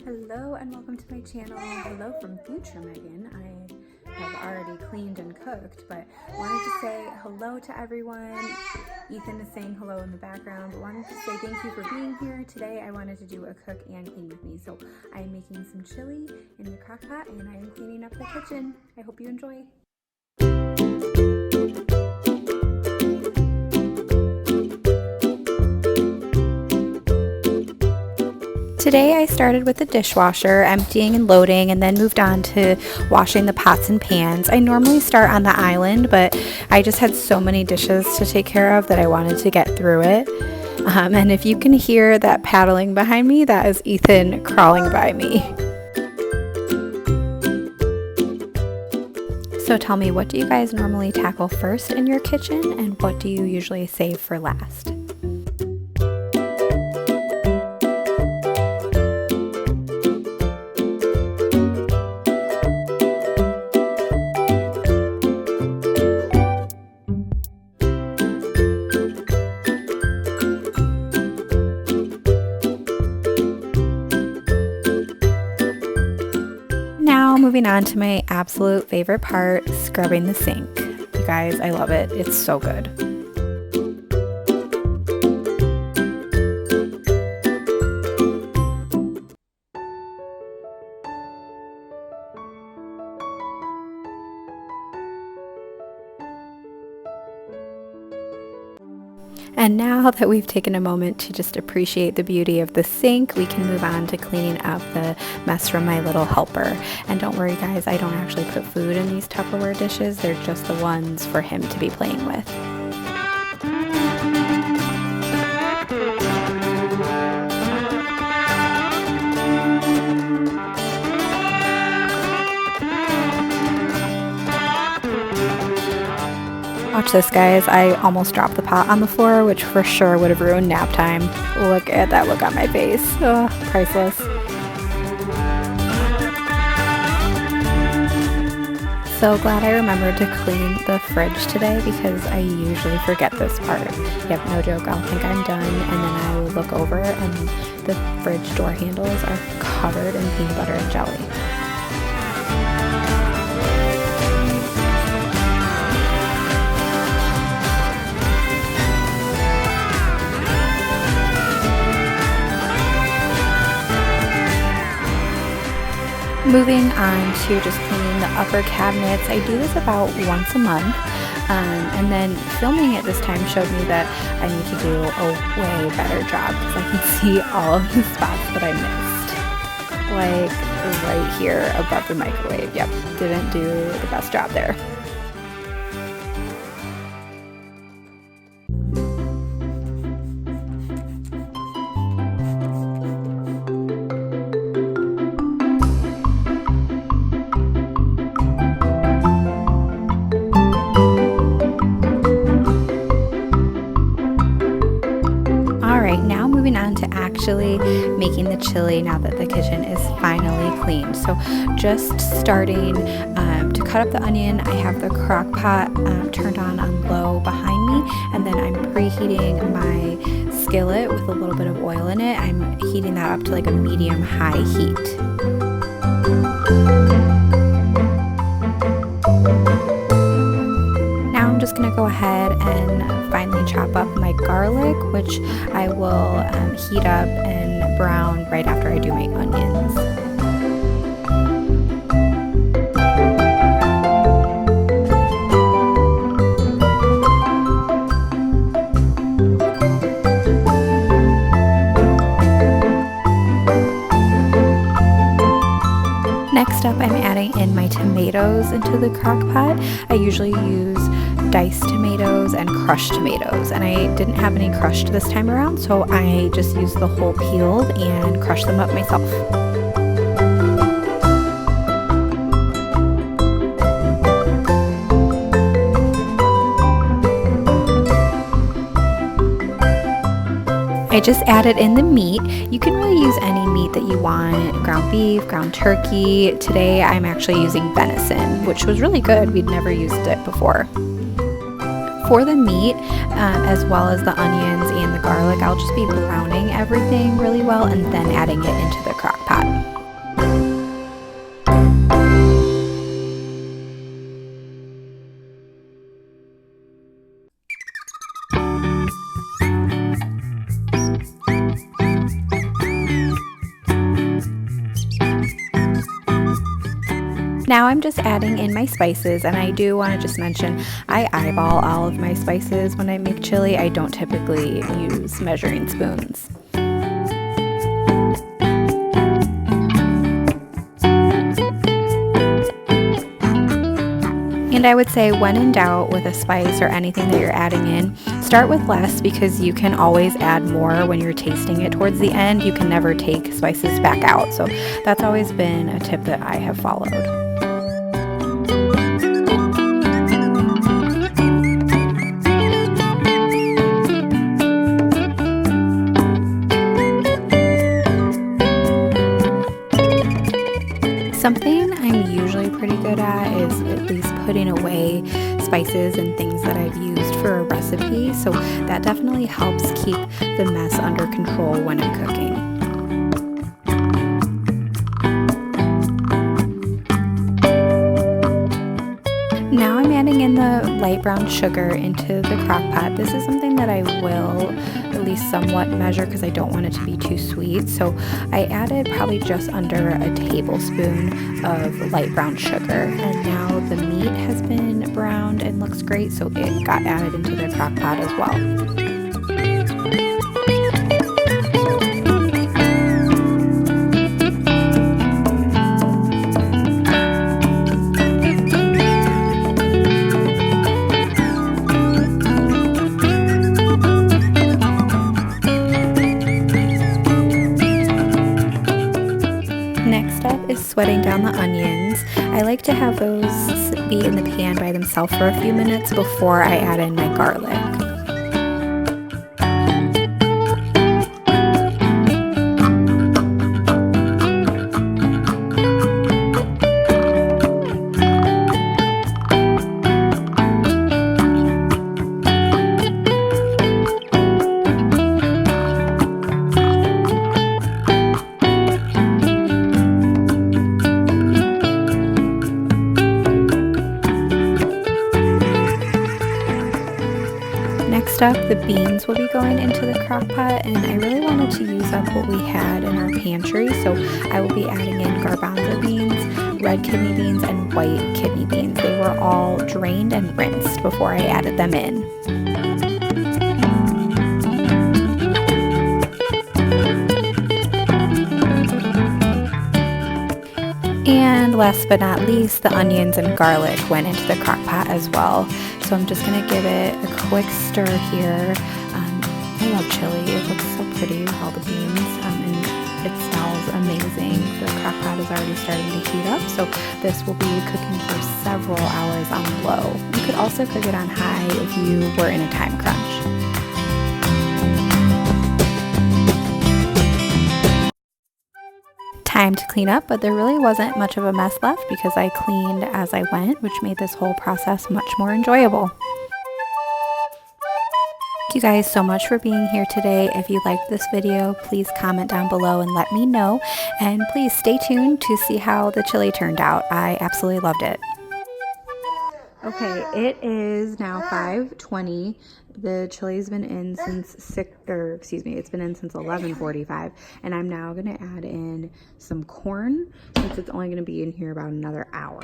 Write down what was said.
Hello and welcome to my channel. Hello from future Megan. I have already cleaned and cooked, but wanted to say hello to everyone. Ethan is saying hello in the background, but wanted to say thank you for being here. Today I wanted to do a cook and clean with me, so I am making some chili in the crock pot and I am cleaning up the kitchen. I hope you enjoy. Today I started with the dishwasher, emptying and loading, and then moved on to washing the pots and pans. I normally start on the island, but I just had so many dishes to take care of that I wanted to get through it. And if you can hear that paddling behind me, that is Ethan crawling by me. So tell me, what do you guys normally tackle first in your kitchen, and what do you usually save for last? Now moving on to my absolute favorite part, scrubbing the sink. You guys, I love it. It's so good. And now that we've taken a moment to just appreciate the beauty of the sink, we can move on to cleaning up the mess from my little helper. And don't worry guys, I don't actually put food in these Tupperware dishes. They're just the ones for him to be playing with. Watch this guys, I almost dropped the pot on the floor, which for sure would have ruined nap time. Look at that look on my face. Oh, priceless. So glad I remembered to clean the fridge today because I usually forget this part. Yep, no joke, I'll think I'm done and then I will look over and the fridge door handles are covered in peanut butter and jelly. Moving on to just cleaning the upper cabinets. I do this about once a month, and then filming it this time showed me that I need to do a way better job because I can see all of the spots that I missed. Like right here above the microwave. Yep, didn't do the best job there. Now moving on to actually making the chili now that the kitchen is finally cleaned. So just starting to cut up the onion, I have the crock pot turned on low behind me, and then I'm preheating my skillet with a little bit of oil in it. I'm heating that up to like a medium-high heat. Now I'm just going to go ahead and finally chop up my garlic, which I will heat up and brown right after I do my onions. Next up, I'm adding in my tomatoes into the crock pot. I usually use diced tomatoes and crushed tomatoes, and I didn't have any crushed this time around, so I just used the whole peeled and crushed them up myself. I just added in the meat. You can really use any meat that you want, ground beef, ground turkey. Today I'm actually using venison, which was really good. We'd never used it before. For the meat, as well as the onions and the garlic, I'll just be browning everything really well and then adding it into the crock pot. Now I'm just adding in my spices, and I do want to just mention I eyeball all of my spices when I make chili. I don't typically use measuring spoons. And I would say when in doubt with a spice or anything that you're adding in, start with less because you can always add more when you're tasting it towards the end. You can never take spices back out. So that's always been a tip that I have followed. Something I'm usually pretty good at is at least putting away spices and things that I've used for a recipe, so that definitely helps keep the mess under control when I'm cooking. Now I'm adding in the light brown sugar into the crock pot. This is something that I will at least somewhat measure because I don't want it to be too sweet. So I added probably just under a tablespoon of light brown sugar. And now the meat has been browned and looks great, so it got added into the crock pot as well. Next up is sweating down the onions. I like to have those be in the pan by themselves for a few minutes before I add in my garlic. Next up, the beans will be going into the crock pot, and I really wanted to use up what we had in our pantry, so I will be adding in garbanzo beans, red kidney beans, and white kidney beans. They were all drained and rinsed before I added them in. And last but not least, the onions and garlic went into the crock pot as well. So I'm just going to give it a quick stir here. I love chili. It looks so pretty with all the beans, and it smells amazing. The crock pot is already starting to heat up, so this will be cooking for several hours on low. You could also cook it on high if you were in a time crunch. Time to clean up, but there really wasn't much of a mess left because I cleaned as I went, which made this whole process much more enjoyable. Thank you guys so much for being here today. If you liked this video, please comment down below and let me know. And please stay tuned to see how the chili turned out. I absolutely loved it. Okay, it is now 5:20. The chili's been in since it's been in since 11:45, and I'm now gonna add in some corn since it's only gonna be in here about another hour.